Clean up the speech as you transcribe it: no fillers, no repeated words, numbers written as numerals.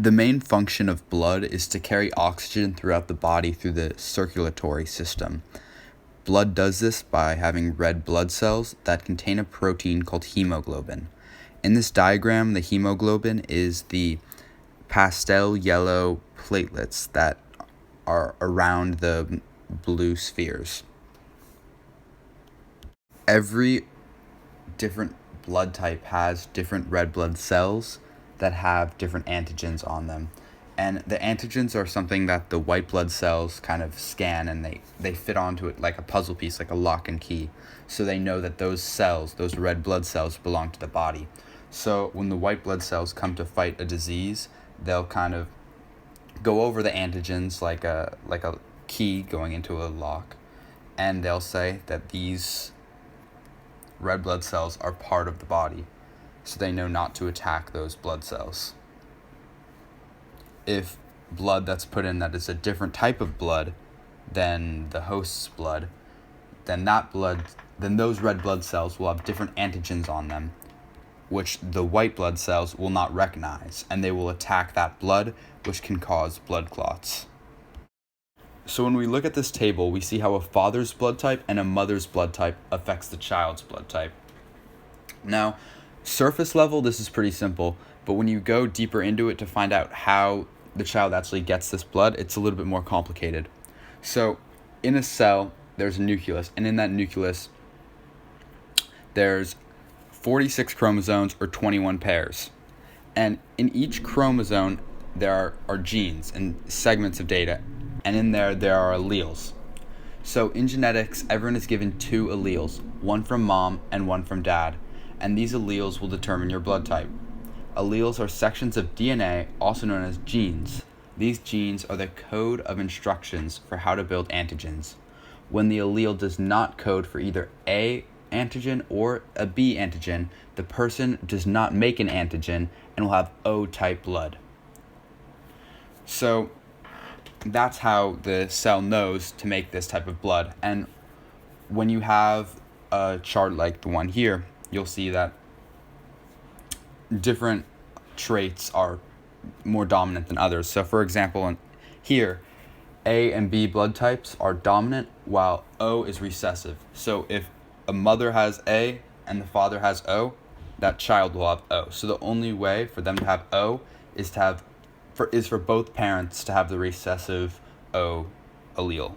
The main function of blood is to carry oxygen throughout the body through the circulatory system. Blood does this by having red blood cells that contain a protein called hemoglobin. In this diagram, the hemoglobin is the pastel yellow platelets that are around the blue spheres. Every different blood type has different red blood cells that have different antigens on them. And the antigens are something that the white blood cells kind of scan, and they fit onto it like a puzzle piece, like a lock and key. So they know that those cells, those red blood cells, belong to the body. So when the white blood cells come to fight a disease, they'll kind of go over the antigens like a key going into a lock, and they'll say that these red blood cells are part of the body, so they know not to attack those blood cells. If blood that's put in that is a different type of blood than the host's blood, then those red blood cells will have different antigens on them, which the white blood cells will not recognize, and they will attack that blood, which can cause blood clots. So when we look at this table, we see how a father's blood type and a mother's blood type affects the child's blood type. Now, surface level, this is pretty simple, but when you go deeper into it to find out how the child actually gets this blood, it's a little bit more complicated. So in a cell, there's a nucleus, and in that nucleus, there's 46 chromosomes or 21 pairs. And in each chromosome, there are genes and segments of data, and in there are alleles. So in genetics, everyone is given 2 alleles, one from mom and one from dad, and these alleles will determine your blood type. Alleles are sections of DNA, also known as genes. These genes are the code of instructions for how to build antigens. When the allele does not code for either A antigen or a B antigen, the person does not make an antigen and will have O-type blood. So that's how the cell knows to make this type of blood. And when you have a chart like the one here, you'll see that different traits are more dominant than others. So for example, here, A and B blood types are dominant while O is recessive. So if a mother has A and the father has O, that child will have O. So the only way for them to have O is for both parents to have the recessive O allele.